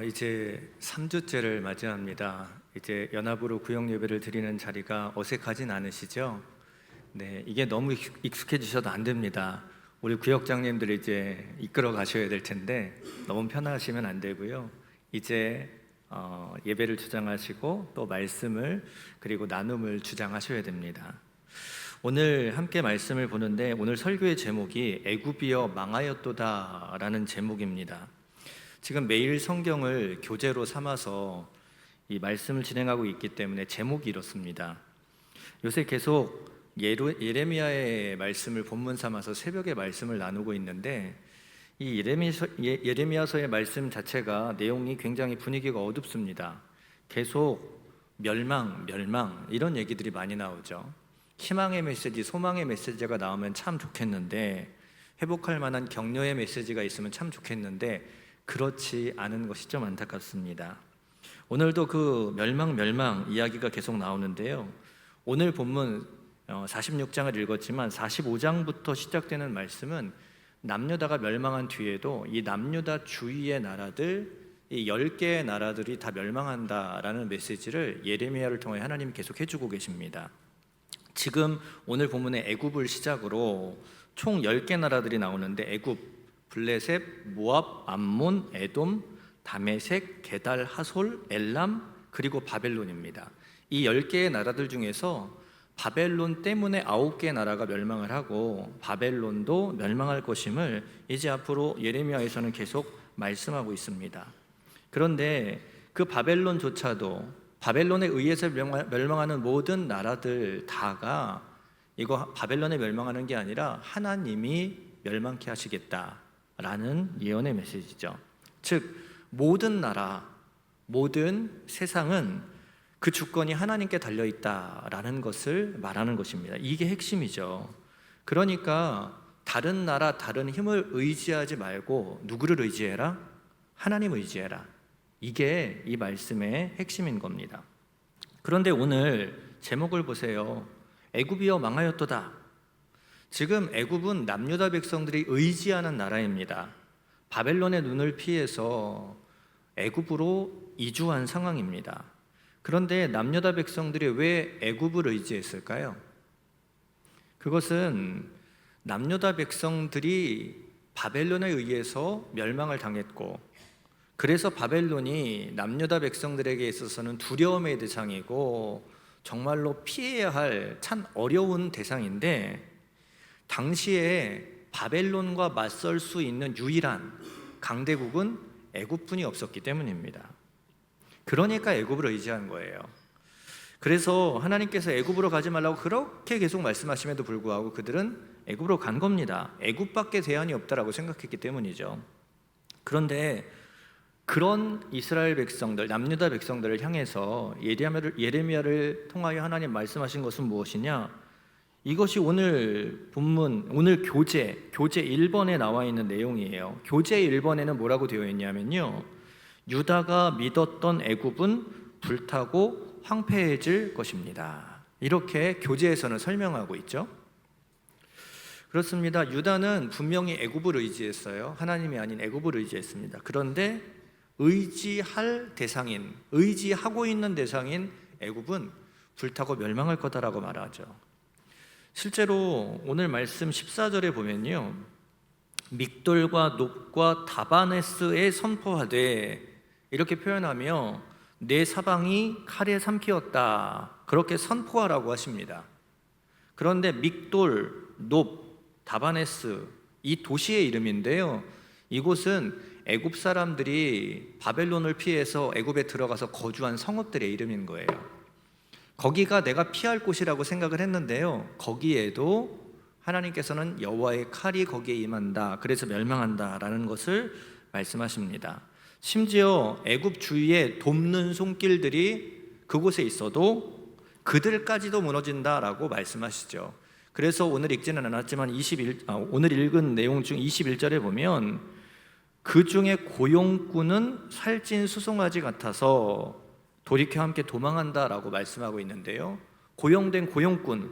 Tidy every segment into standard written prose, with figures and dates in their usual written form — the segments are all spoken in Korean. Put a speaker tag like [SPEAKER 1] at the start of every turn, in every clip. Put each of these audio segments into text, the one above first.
[SPEAKER 1] 이제 3주째를 맞이합니다. 이제 연합으로 구역 예배를 드리는 자리가 어색하진 않으시죠? 네, 이게 너무 익숙해지셔도 안 됩니다. 우리 구역장님들이 이제 이끌어 가셔야 될 텐데 너무 편하시면 안 되고요. 이제 예배를 주장하시고 또 말씀을 그리고 나눔을 주장하셔야 됩니다. 오늘 함께 말씀을 보는데 오늘 설교의 제목이 애굽이여 망하였도다라는 제목입니다. 지금 매일 성경을 교재로 삼아서 이 말씀을 진행하고 있기 때문에 제목이 이렇습니다. 요새 계속 예레미야의 말씀을 본문 삼아서 새벽에 말씀을 나누고 있는데 이 예레미야서의 말씀 자체가 내용이 굉장히 분위기가 어둡습니다. 계속 멸망 이런 얘기들이 많이 나오죠. 희망의 메시지, 소망의 메시지가 나오면 참 좋겠는데, 회복할 만한 격려의 메시지가 있으면 참 좋겠는데 그렇지 않은 것이 좀 안타깝습니다. 오늘도 그 멸망 이야기가 계속 나오는데요. 오늘 본문 46장을 읽었지만 45장부터 시작되는 말씀은 남유다가 멸망한 뒤에도 이 남유다 주위의 나라들, 이 10개의 나라들이 다 멸망한다라는 메시지를 예레미야를 통해 하나님이 계속 해주고 계십니다. 지금 오늘 본문의 애굽을 시작으로 총 10개 나라들이 나오는데 애굽, 블레셋, 모압, 암몬, 에돔, 다메섹, 게달, 하솔, 엘람, 그리고 바벨론입니다. 이 10개의 나라들 중에서 바벨론 때문에 9개의 나라가 멸망을 하고 바벨론도 멸망할 것임을 이제 앞으로 예레미야에서는 계속 말씀하고 있습니다. 그런데 그 바벨론조차도 바벨론에 의해서 멸망하는 모든 나라들 다가 이거 바벨론에 멸망하는 게 아니라 하나님이 멸망케 하시겠다라는 예언의 메시지죠. 즉 모든 나라, 모든 세상은 그 주권이 하나님께 달려있다라는 것을 말하는 것입니다. 이게 핵심이죠. 그러니까 다른 나라, 다른 힘을 의지하지 말고 누구를 의지해라? 하나님 의지해라. 이게 이 말씀의 핵심인 겁니다. 그런데 오늘 제목을 보세요. 애굽이여 망하였도다. 지금 애굽은 남유다 백성들이 의지하는 나라입니다. 바벨론의 눈을 피해서 애굽으로 이주한 상황입니다. 그런데 남유다 백성들이 왜 애굽을 의지했을까요? 그것은 남유다 백성들이 바벨론에 의해서 멸망을 당했고, 그래서 바벨론이 남유다 백성들에게 있어서는 두려움의 대상이고 정말로 피해야 할 참 어려운 대상인데, 당시에 바벨론과 맞설 수 있는 유일한 강대국은 애굽뿐이 없었기 때문입니다. 그러니까 애굽을 의지한 거예요. 그래서 하나님께서 애굽으로 가지 말라고 그렇게 계속 말씀하심에도 불구하고 그들은 애굽으로 간 겁니다. 애굽밖에 대안이 없다라고 생각했기 때문이죠. 그런데 그런 이스라엘 백성들, 남유다 백성들을 향해서 예레미야를 통하여 하나님 말씀하신 것은 무엇이냐? 이것이 오늘 본문, 오늘 교재 1번에 나와 있는 내용이에요. 교재 1번에는 뭐라고 되어 있냐면요, 유다가 믿었던 애굽은 불타고 황폐해질 것입니다. 이렇게 교재에서는 설명하고 있죠. 그렇습니다. 유다는 분명히 애굽을 의지했어요. 하나님이 아닌 애굽을 의지했습니다. 그런데 의지하고 있는 대상인 애굽은 불타고 멸망할 거다라고 말하죠. 실제로 오늘 말씀 14절에 보면요, 믹돌과 놋과 다바네스에 선포하되 이렇게 표현하며 내 사방이 칼에 삼키었다, 그렇게 선포하라고 하십니다. 그런데 믹돌, 놋, 다바네스, 이 도시의 이름인데요, 이곳은 애굽 사람들이 바벨론을 피해서 애굽에 들어가서 거주한 성읍들의 이름인 거예요. 거기가 내가 피할 곳이라고 생각을 했는데요, 거기에도 하나님께서는 여호와의 칼이 거기에 임한다, 그래서 멸망한다라는 것을 말씀하십니다. 심지어 애굽 주위에 돕는 손길들이 그곳에 있어도 그들까지도 무너진다라고 말씀하시죠. 그래서 오늘 읽지는 않았지만 오늘 읽은 내용 중 21절에 보면 그 중에 고용꾼은 살찐 수송아지 같아서 돌이켜 함께 도망한다라고 말씀하고 있는데요, 고용된 고용꾼,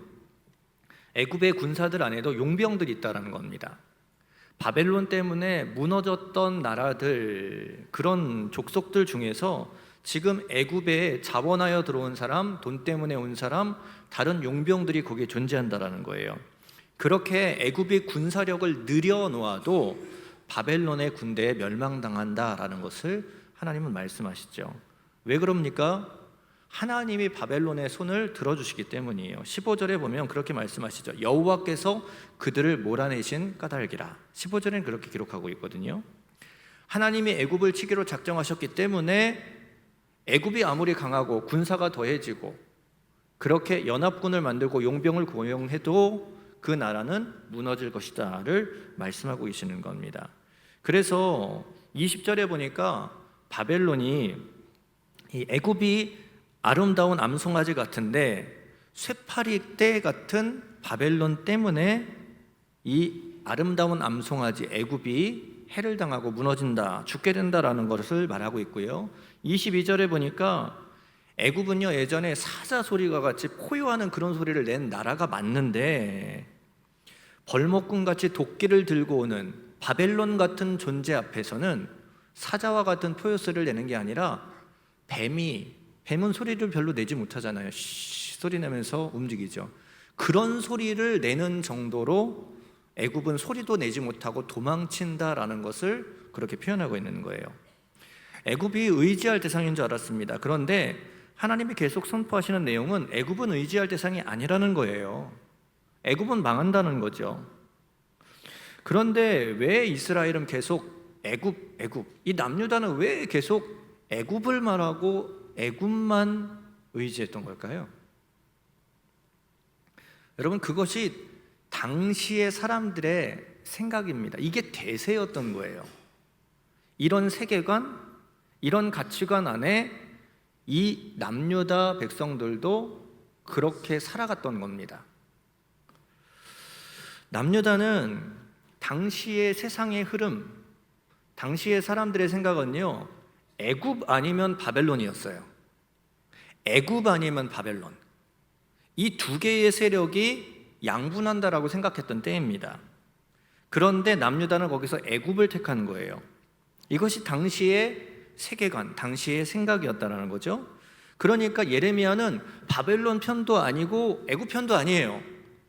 [SPEAKER 1] 애굽의 군사들 안에도 용병들이 있다는 겁니다. 바벨론 때문에 무너졌던 나라들, 그런 족속들 중에서 지금 애굽에 자원하여 들어온 사람, 돈 때문에 온 사람, 다른 용병들이 거기에 존재한다라는 거예요. 그렇게 애굽의 군사력을 늘여놓아도 바벨론의 군대에 멸망당한다라는 것을 하나님은 말씀하시죠. 왜 그럽니까? 하나님이 바벨론의 손을 들어주시기 때문이에요. 15절에 보면 그렇게 말씀하시죠. 여호와께서 그들을 몰아내신 까닭이라. 15절에는 그렇게 기록하고 있거든요. 하나님이 애굽을 치기로 작정하셨기 때문에 애굽이 아무리 강하고 군사가 더해지고 그렇게 연합군을 만들고 용병을 고용해도 그 나라는 무너질 것이다를 말씀하고 계시는 겁니다. 그래서 20절에 보니까 바벨론이, 이 애굽이 아름다운 암송아지 같은데 쇠파리 떼 같은 바벨론 때문에 이 아름다운 암송아지 애굽이 해를 당하고 무너진다, 죽게 된다라는 것을 말하고 있고요. 22절에 보니까 애굽은요, 예전에 사자 소리가 같이 포효하는 그런 소리를 낸 나라가 맞는데 벌목꾼같이 도끼를 들고 오는 바벨론 같은 존재 앞에서는 사자와 같은 포효 소리를 내는 게 아니라 뱀은 소리를 별로 내지 못하잖아요. 쉬 소리 내면서 움직이죠. 그런 소리를 내는 정도로 애굽은 소리도 내지 못하고 도망친다라는 것을 그렇게 표현하고 있는 거예요. 애굽이 의지할 대상인 줄 알았습니다. 그런데 하나님이 계속 선포하시는 내용은 애굽은 의지할 대상이 아니라는 거예요. 애굽은 망한다는 거죠. 그런데 왜 이스라엘은 계속 애굽, 이 남유다는 왜 계속 애굽을 말하고 애굽만 의지했던 걸까요? 여러분, 그것이 당시의 사람들의 생각입니다. 이게 대세였던 거예요. 이런 세계관, 이런 가치관 안에 이 남유다 백성들도 그렇게 살아갔던 겁니다. 남유다는 당시의 세상의 흐름, 당시의 사람들의 생각은요, 애굽 아니면 바벨론이었어요. 애굽 아니면 바벨론. 이 두 개의 세력이 양분한다라고 생각했던 때입니다. 그런데 남유다는 거기서 애굽을 택한 거예요. 이것이 당시의 세계관, 당시의 생각이었다는 거죠. 그러니까 예레미야는 바벨론 편도 아니고 애굽 편도 아니에요.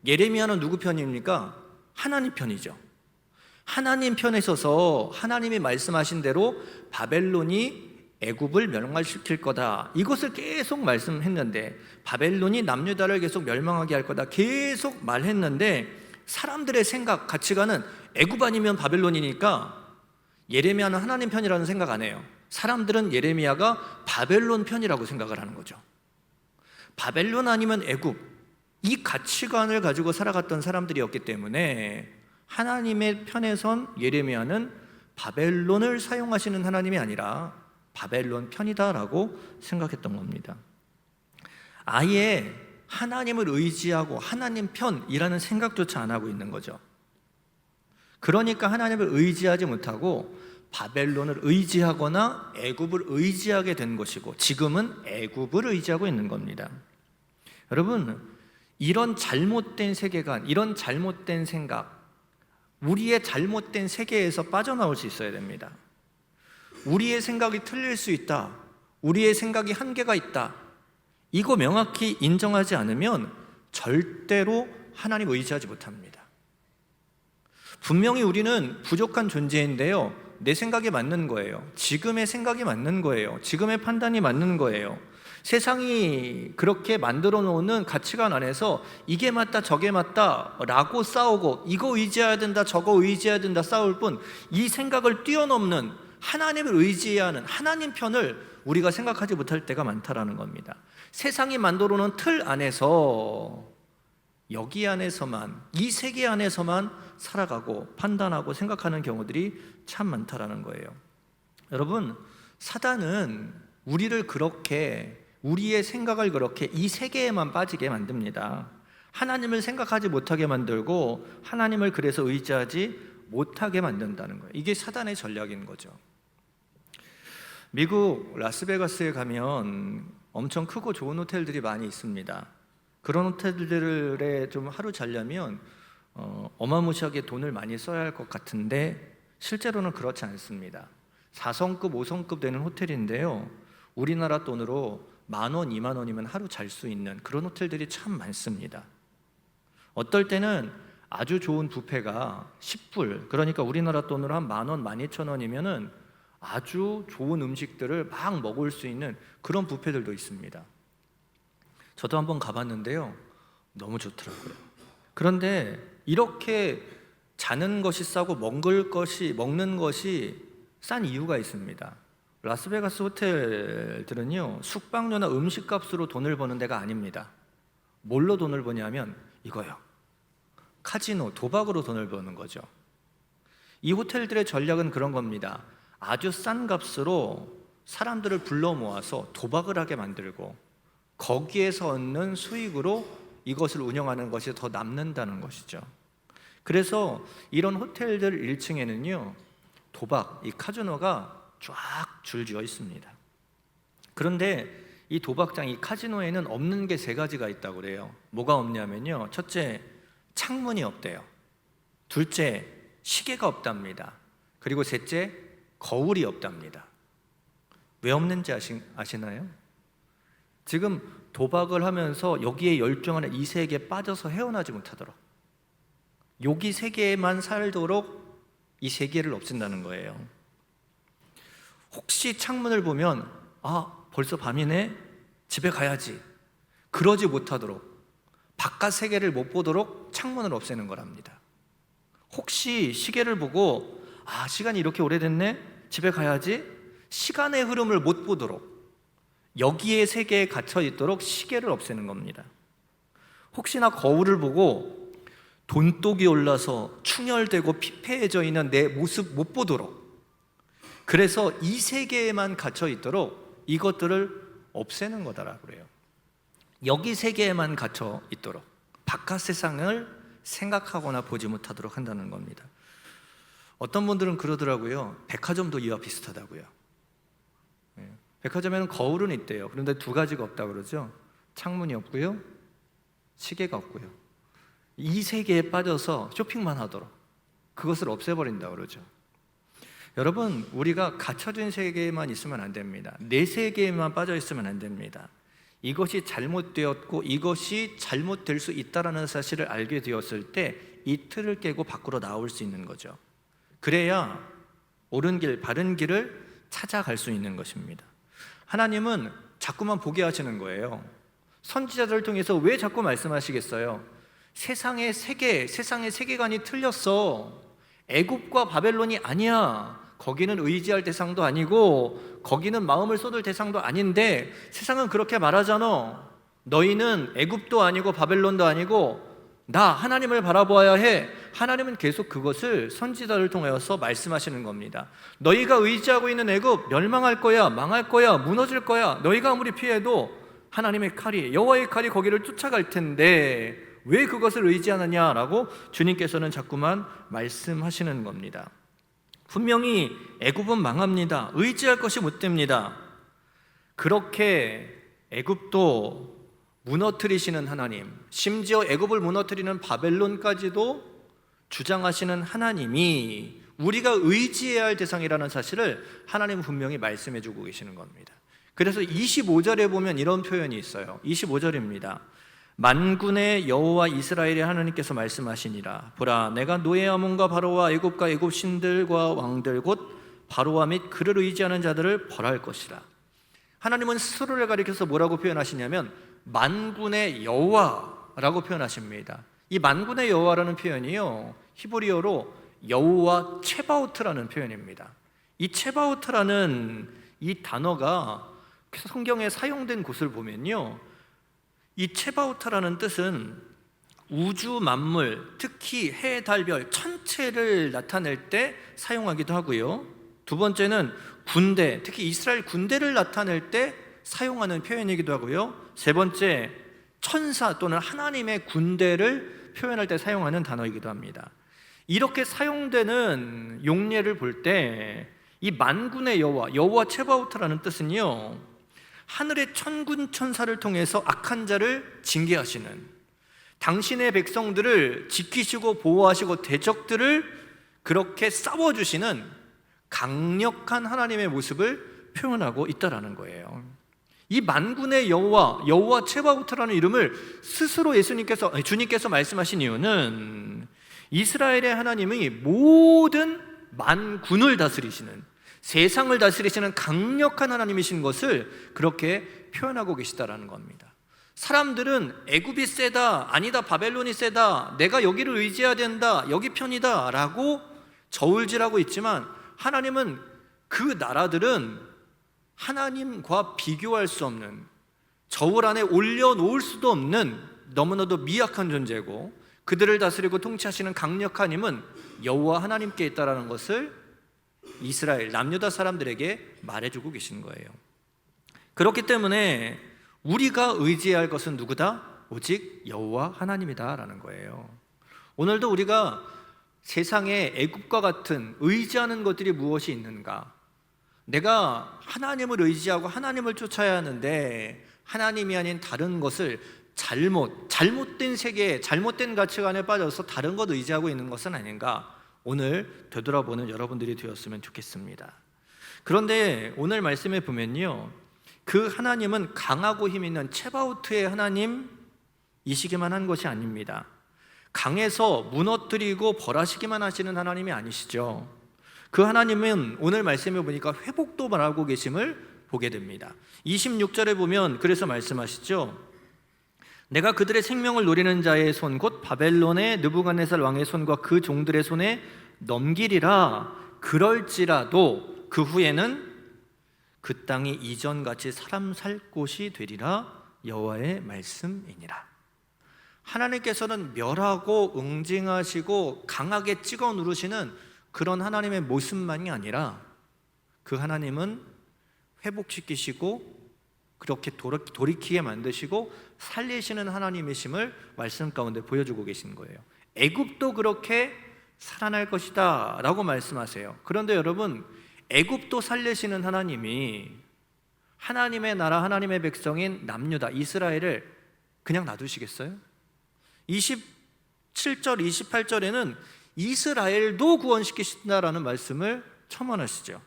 [SPEAKER 1] 예레미야는 누구 편입니까? 하나님 편이죠. 하나님 편에 서서 하나님이 말씀하신 대로 바벨론이 애굽을 멸망시킬 거다, 이것을 계속 말씀했는데, 바벨론이 남유다를 계속 멸망하게 할 거다 계속 말했는데, 사람들의 생각, 가치관은 애굽 아니면 바벨론이니까 예레미야는 하나님 편이라는 생각 안 해요. 사람들은 예레미야가 바벨론 편이라고 생각을 하는 거죠. 바벨론 아니면 애굽, 이 가치관을 가지고 살아갔던 사람들이었기 때문에 하나님의 편에 선 예레미야는 바벨론을 사용하시는 하나님이 아니라 바벨론 편이다라고 생각했던 겁니다. 아예 하나님을 의지하고 하나님 편이라는 생각조차 안 하고 있는 거죠. 그러니까 하나님을 의지하지 못하고 바벨론을 의지하거나 애굽을 의지하게 된 것이고, 지금은 애굽을 의지하고 있는 겁니다. 여러분, 이런 잘못된 세계관, 이런 잘못된 생각, 우리의 잘못된 세계에서 빠져나올 수 있어야 됩니다. 우리의 생각이 틀릴 수 있다, 우리의 생각이 한계가 있다, 이거 명확히 인정하지 않으면 절대로 하나님 의지하지 못합니다. 분명히 우리는 부족한 존재인데요, 내 생각이 맞는 거예요. 지금의 생각이 맞는 거예요. 지금의 판단이 맞는 거예요. 세상이 그렇게 만들어 놓는 가치관 안에서 이게 맞다 저게 맞다 라고 싸우고, 이거 의지해야 된다 저거 의지해야 된다 싸울 뿐, 이 생각을 뛰어넘는 하나님을 의지해야 하는 하나님 편을 우리가 생각하지 못할 때가 많다라는 겁니다. 세상이 만들어 놓은 틀 안에서, 여기 안에서만, 이 세계 안에서만 살아가고 판단하고 생각하는 경우들이 참 많다라는 거예요. 여러분, 사단은 우리를 그렇게, 우리의 생각을 그렇게 이 세계에만 빠지게 만듭니다. 하나님을 생각하지 못하게 만들고 하나님을 그래서 의지하지 못하게 만든다는 거예요. 이게 사단의 전략인 거죠. 미국 라스베가스에 가면 엄청 크고 좋은 호텔들이 많이 있습니다. 그런 호텔들에 좀 하루 자려면 어마무시하게 돈을 많이 써야 할 것 같은데 실제로는 그렇지 않습니다. 4성급, 5성급 되는 호텔인데요, 우리나라 돈으로 10,000원, 20,000원이면 하루 잘 수 있는 그런 호텔들이 참 많습니다. 어떨 때는 아주 좋은 뷔페가 10불, 그러니까 우리나라 돈으로 한 10,000원, 12,000원이면은 아주 좋은 음식들을 막 먹을 수 있는 그런 뷔페들도 있습니다. 저도 한번 가봤는데요, 너무 좋더라고요. 그런데 이렇게 자는 것이 싸고 먹는 것이 싼 이유가 있습니다. 라스베가스 호텔들은요, 숙박료나 음식값으로 돈을 버는 데가 아닙니다. 뭘로 돈을 버냐면 이거요, 카지노, 도박으로 돈을 버는 거죠. 이 호텔들의 전략은 그런 겁니다. 아주 싼 값으로 사람들을 불러 모아서 도박을 하게 만들고 거기에서 얻는 수익으로 이것을 운영하는 것이 더 남는다는 것이죠. 그래서 이런 호텔들 1층에는요 도박, 이 카지노가 쫙 줄지어 있습니다. 그런데 이 도박장, 이 카지노에는 없는 게 3가지가 있다고 그래요. 뭐가 없냐면요, 첫째, 창문이 없대요. 둘째, 시계가 없답니다. 그리고 셋째, 거울이 없답니다. 왜 없는지 아시나요? 지금 도박을 하면서 여기에 열중하는 이 세계에 빠져서 헤어나지 못하도록, 여기 세계에만 살도록 이 세계를 없앤다는 거예요. 혹시 창문을 보면 벌써 밤이네, 집에 가야지, 그러지 못하도록, 바깥 세계를 못 보도록 창문을 없애는 거랍니다. 혹시 시계를 보고 시간이 이렇게 오래됐네, 집에 가야지, 시간의 흐름을 못 보도록, 여기에 세계에 갇혀 있도록 시계를 없애는 겁니다. 혹시나 거울을 보고 돈독이 올라서 충혈되고 피폐해져 있는 내 모습 못 보도록, 그래서 이 세계에만 갇혀 있도록 이것들을 없애는 거다라고 그래요. 여기 세계에만 갇혀 있도록, 바깥 세상을 생각하거나 보지 못하도록 한다는 겁니다. 어떤 분들은 그러더라고요. 백화점도 이와 비슷하다고요. 백화점에는 거울은 있대요. 그런데 2가지가 없다고 그러죠. 창문이 없고요, 시계가 없고요. 이 세계에 빠져서 쇼핑만 하도록 그것을 없애버린다고 그러죠. 여러분, 우리가 갇혀진 세계에만 있으면 안 됩니다. 내 세계에만 빠져 있으면 안 됩니다. 이것이 잘못되었고 이것이 잘못될 수 있다는 사실을 알게 되었을 때 이 틀을 깨고 밖으로 나올 수 있는 거죠. 그래야 옳은 길, 바른 길을 찾아갈 수 있는 것입니다. 하나님은 자꾸만 보게 하시는 거예요. 선지자들을 통해서 왜 자꾸 말씀하시겠어요? 세상의 세계관이 틀렸어. 애굽과 바벨론이 아니야. 거기는 의지할 대상도 아니고 거기는 마음을 쏟을 대상도 아닌데 세상은 그렇게 말하잖아. 너희는 애굽도 아니고 바벨론도 아니고 나 하나님을 바라보아야 해. 하나님은 계속 그것을 선지자를 통해서 말씀하시는 겁니다. 너희가 의지하고 있는 애굽 멸망할 거야, 망할 거야, 무너질 거야. 너희가 아무리 피해도 하나님의 칼이, 여호와의 칼이 거기를 쫓아갈 텐데 왜 그것을 의지하느냐라고 주님께서는 자꾸만 말씀하시는 겁니다. 분명히 애굽은 망합니다. 의지할 것이 못 됩니다. 그렇게 애굽도 무너뜨리시는 하나님, 심지어 애굽을 무너뜨리는 바벨론까지도 주장하시는 하나님이 우리가 의지해야 할 대상이라는 사실을 하나님은 분명히 말씀해 주고 계시는 겁니다. 그래서 25절에 보면 이런 표현이 있어요. 25절입니다. 만군의 여호와 이스라엘의 하나님께서 말씀하시니라. 보라, 내가 노예 아몬과 바로와 애굽과 애굽 신들과 왕들 곧 바로와 및 그를 의지하는 자들을 벌할 것이라. 하나님은 스스로를 가리켜서 뭐라고 표현하시냐면 만군의 여호와라고 표현하십니다. 이 만군의 여호와라는 표현이요, 히브리어로 여호와 체바오트라는 표현입니다. 이 체바오트라는 이 단어가 성경에 사용된 곳을 보면요, 이 체바오트라는 뜻은 우주 만물, 특히 해, 달, 별, 천체를 나타낼 때 사용하기도 하고요, 2번째는 군대, 특히 이스라엘 군대를 나타낼 때 사용하는 표현이기도 하고요, 3번째 천사 또는 하나님의 군대를 표현할 때 사용하는 단어이기도 합니다. 이렇게 사용되는 용례를 볼 때 이 만군의 여호와, 여호와 체바오트라는 뜻은요, 하늘의 천군 천사를 통해서 악한 자를 징계하시는, 당신의 백성들을 지키시고 보호하시고 대적들을 그렇게 싸워주시는 강력한 하나님의 모습을 표현하고 있다라는 거예요. 이 만군의 여호와 체바오트라는 이름을 스스로 주님께서 말씀하신 이유는 이스라엘의 하나님이 모든 만군을 다스리시는, 세상을 다스리시는 강력한 하나님이신 것을 그렇게 표현하고 계시다라는 겁니다. 사람들은 애굽이 세다, 아니다 바벨론이 세다, 내가 여기를 의지해야 된다, 여기 편이다 라고 저울질하고 있지만, 하나님은 그 나라들은 하나님과 비교할 수 없는, 저울 안에 올려놓을 수도 없는 너무나도 미약한 존재고, 그들을 다스리고 통치하시는 강력한 힘은 여호와 하나님께 있다라는 것을 이스라엘 남유다 사람들에게 말해주고 계신 거예요. 그렇기 때문에 우리가 의지해야 할 것은 누구다? 오직 여호와 하나님이다라는 거예요. 오늘도 우리가 세상에 애굽과 같은 의지하는 것들이 무엇이 있는가? 내가 하나님을 의지하고 하나님을 쫓아야 하는데 하나님이 아닌 다른 것을 잘못된 세계, 잘못된 가치관에 빠져서 다른 것 의지하고 있는 것은 아닌가? 오늘 되돌아보는 여러분들이 되었으면 좋겠습니다. 그런데 오늘 말씀에 보면요, 그 하나님은 강하고 힘 있는 체바오트의 하나님이시기만 한 것이 아닙니다. 강해서 무너뜨리고 벌하시기만 하시는 하나님이 아니시죠. 그 하나님은 오늘 말씀에 보니까 회복도 말하고 계심을 보게 됩니다. 26절에 보면 그래서 말씀하시죠. 내가 그들의 생명을 노리는 자의 손 곧 바벨론의 느부갓네살 왕의 손과 그 종들의 손에 넘기리라. 그럴지라도 그 후에는 그 땅이 이전같이 사람 살 곳이 되리라. 여호와의 말씀이니라. 하나님께서는 멸하고 응징하시고 강하게 찍어 누르시는 그런 하나님의 모습만이 아니라, 그 하나님은 회복시키시고 그렇게 돌이키게 만드시고 살리시는 하나님이심을 말씀 가운데 보여주고 계신 거예요. 애굽도 그렇게 살아날 것이다 라고 말씀하세요. 그런데 여러분, 애굽도 살리시는 하나님이 하나님의 나라, 하나님의 백성인 남유다, 이스라엘을 그냥 놔두시겠어요? 27절, 28절에는 이스라엘도 구원시키신다라는 말씀을 첨언하시죠.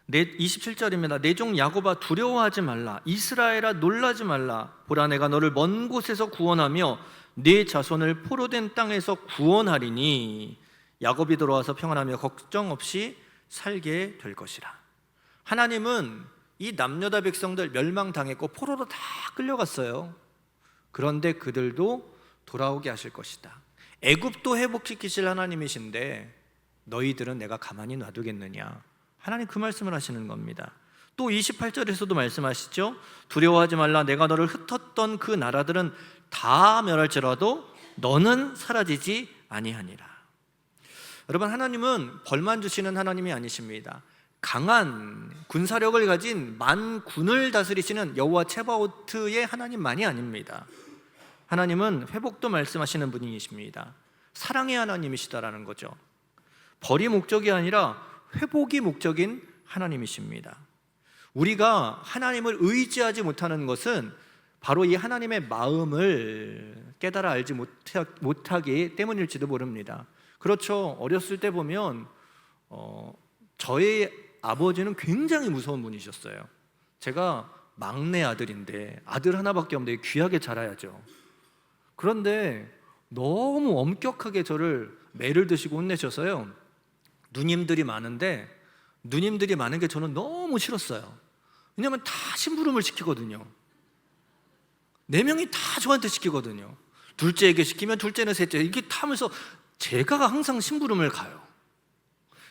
[SPEAKER 1] 27절입니다. 내 종 야곱아 두려워하지 말라. 이스라엘아 놀라지 말라. 보라, 내가 너를 먼 곳에서 구원하며 네 자손을 포로된 땅에서 구원하리니 야곱이 돌아와서 평안하며 걱정 없이 살게 될 것이라. 하나님은 이 남유다 백성들 멸망당했고 포로로 다 끌려갔어요. 그런데 그들도 돌아오게 하실 것이다. 애굽도 회복시키실 하나님이신데 너희들은 내가 가만히 놔두겠느냐? 하나님 그 말씀을 하시는 겁니다. 또 28절에서도 말씀하시죠. 두려워하지 말라. 내가 너를 흩었던 그 나라들은 다 멸할지라도 너는 사라지지 아니하니라. 여러분, 하나님은 벌만 주시는 하나님이 아니십니다. 강한 군사력을 가진 만군을 다스리시는 여호와 체바오트의 하나님만이 아닙니다. 하나님은 회복도 말씀하시는 분이십니다. 사랑의 하나님이시다라는 거죠. 벌이 목적이 아니라 회복이 목적인 하나님이십니다. 우리가 하나님을 의지하지 못하는 것은 바로 이 하나님의 마음을 깨달아 알지 못하기 때문일지도 모릅니다. 그렇죠. 어렸을 때 보면 저의 아버지는 굉장히 무서운 분이셨어요. 제가 막내 아들인데 아들 하나밖에 없는데 귀하게 자라야죠. 그런데 너무 엄격하게 저를 매를 드시고 혼내셔서요, 누님들이 많은데 누님들이 많은 게 저는 너무 싫었어요. 왜냐하면 다 심부름을 시키거든요. 4명이 다 저한테 시키거든요. 둘째에게 시키면 둘째는 셋째, 이게 타면서 제가 항상 심부름을 가요.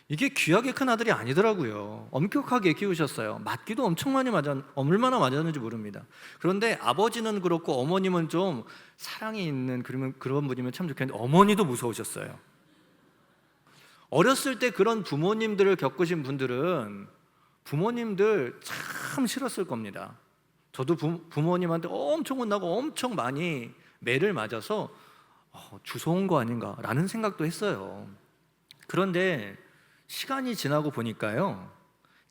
[SPEAKER 1] 이게 귀하게 큰 아들이 아니더라고요. 엄격하게 키우셨어요. 맞기도 엄청 많이 얼마나 맞았는지 모릅니다. 그런데 아버지는 그렇고 어머님은 좀 사랑이 있는 그런 분이면 참 좋겠는데 어머니도 무서우셨어요. 어렸을 때 그런 부모님들을 겪으신 분들은 부모님들 참 싫었을 겁니다. 저도 부모님한테 엄청 혼나고 엄청 많이 매를 맞아서 주워온 거 아닌가라는 생각도 했어요. 그런데 시간이 지나고 보니까요,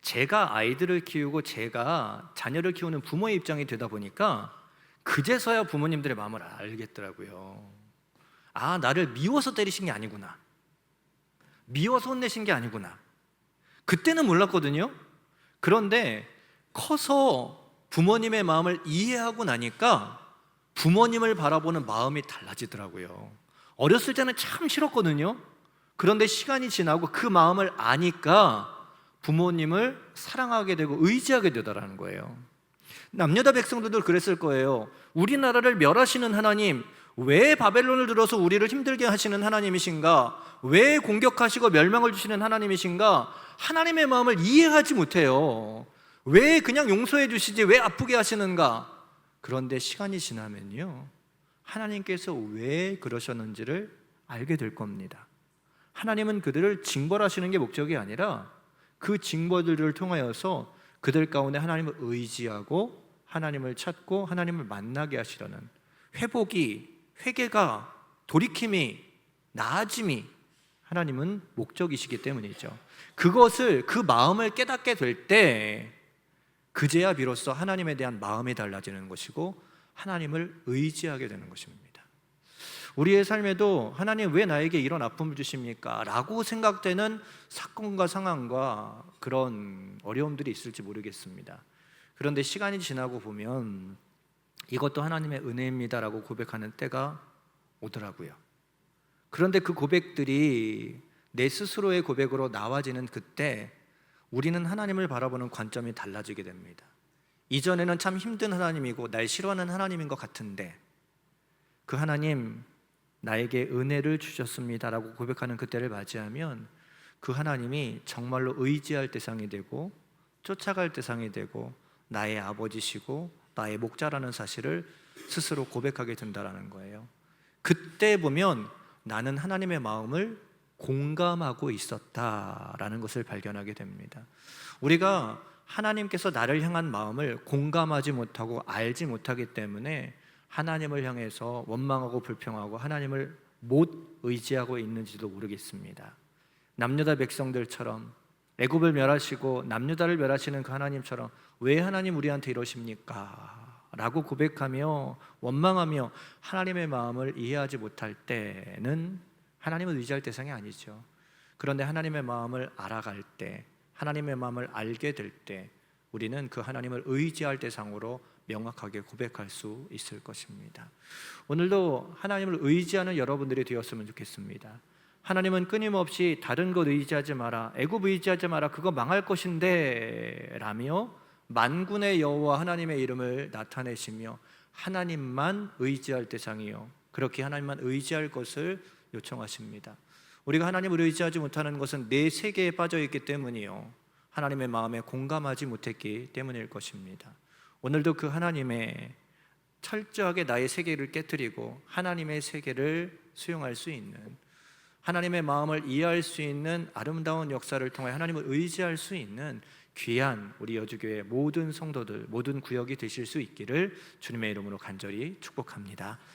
[SPEAKER 1] 제가 아이들을 키우고 제가 자녀를 키우는 부모의 입장이 되다 보니까 그제서야 부모님들의 마음을 알겠더라고요. 아, 나를 미워서 때리신 게 아니구나, 미워서 혼내신 게 아니구나. 그때는 몰랐거든요. 그런데 커서 부모님의 마음을 이해하고 나니까 부모님을 바라보는 마음이 달라지더라고요. 어렸을 때는 참 싫었거든요. 그런데 시간이 지나고 그 마음을 아니까 부모님을 사랑하게 되고 의지하게 되더라는 거예요. 남유다 백성들도 그랬을 거예요. 우리나라를 멸하시는 하나님, 왜 바벨론을 들어서 우리를 힘들게 하시는 하나님이신가? 왜 공격하시고 멸망을 주시는 하나님이신가? 하나님의 마음을 이해하지 못해요. 왜 그냥 용서해 주시지 왜 아프게 하시는가? 그런데 시간이 지나면요, 하나님께서 왜 그러셨는지를 알게 될 겁니다. 하나님은 그들을 징벌하시는 게 목적이 아니라 그 징벌들을 통하여서 그들 가운데 하나님을 의지하고 하나님을 찾고 하나님을 만나게 하시려는 회복이, 회개가, 돌이킴이, 나아짐이 하나님은 목적이시기 때문이죠. 그것을, 그 마음을 깨닫게 될 때 그제야 비로소 하나님에 대한 마음이 달라지는 것이고 하나님을 의지하게 되는 것입니다. 우리의 삶에도 하나님 왜 나에게 이런 아픔을 주십니까? 라고 생각되는 사건과 상황과 그런 어려움들이 있을지 모르겠습니다. 그런데 시간이 지나고 보면 이것도 하나님의 은혜입니다라고 고백하는 때가 오더라고요. 그런데 그 고백들이 내 스스로의 고백으로 나와지는 그때 우리는 하나님을 바라보는 관점이 달라지게 됩니다. 이전에는 참 힘든 하나님이고 날 싫어하는 하나님인 것 같은데 그 하나님, 나에게 은혜를 주셨습니다라고 고백하는 그때를 맞이하면 그 하나님이 정말로 의지할 대상이 되고 쫓아갈 대상이 되고 나의 아버지시고 나의 목자라는 사실을 스스로 고백하게 된다는 거예요. 그때 보면 나는 하나님의 마음을 공감하고 있었다라는 것을 발견하게 됩니다. 우리가 하나님께서 나를 향한 마음을 공감하지 못하고 알지 못하기 때문에 하나님을 향해서 원망하고 불평하고 하나님을 못 의지하고 있는지도 모르겠습니다. 남유다 백성들처럼 애굽을 멸하시고 남유다를 멸하시는 그 하나님처럼 왜 하나님 우리한테 이러십니까? 라고 고백하며 원망하며 하나님의 마음을 이해하지 못할 때는 하나님을 의지할 대상이 아니죠. 그런데 하나님의 마음을 알아갈 때, 하나님의 마음을 알게 될 때 우리는 그 하나님을 의지할 대상으로 명확하게 고백할 수 있을 것입니다. 오늘도 하나님을 의지하는 여러분들이 되었으면 좋겠습니다. 하나님은 끊임없이 다른 것 의지하지 마라, 애굽 의지하지 마라, 그거 망할 것인데 라며 만군의 여호와 하나님의 이름을 나타내시며 하나님만 의지할 대상이요, 그렇게 하나님만 의지할 것을 요청하십니다. 우리가 하나님을 의지하지 못하는 것은 내 세계에 빠져 있기 때문이요, 하나님의 마음에 공감하지 못했기 때문일 것입니다. 오늘도 그 하나님의 철저하게 나의 세계를 깨뜨리고 하나님의 세계를 수용할 수 있는, 하나님의 마음을 이해할 수 있는 아름다운 역사를 통해 하나님을 의지할 수 있는 귀한 우리 여주교회 모든 성도들, 모든 구역이 되실 수 있기를 주님의 이름으로 간절히 축복합니다.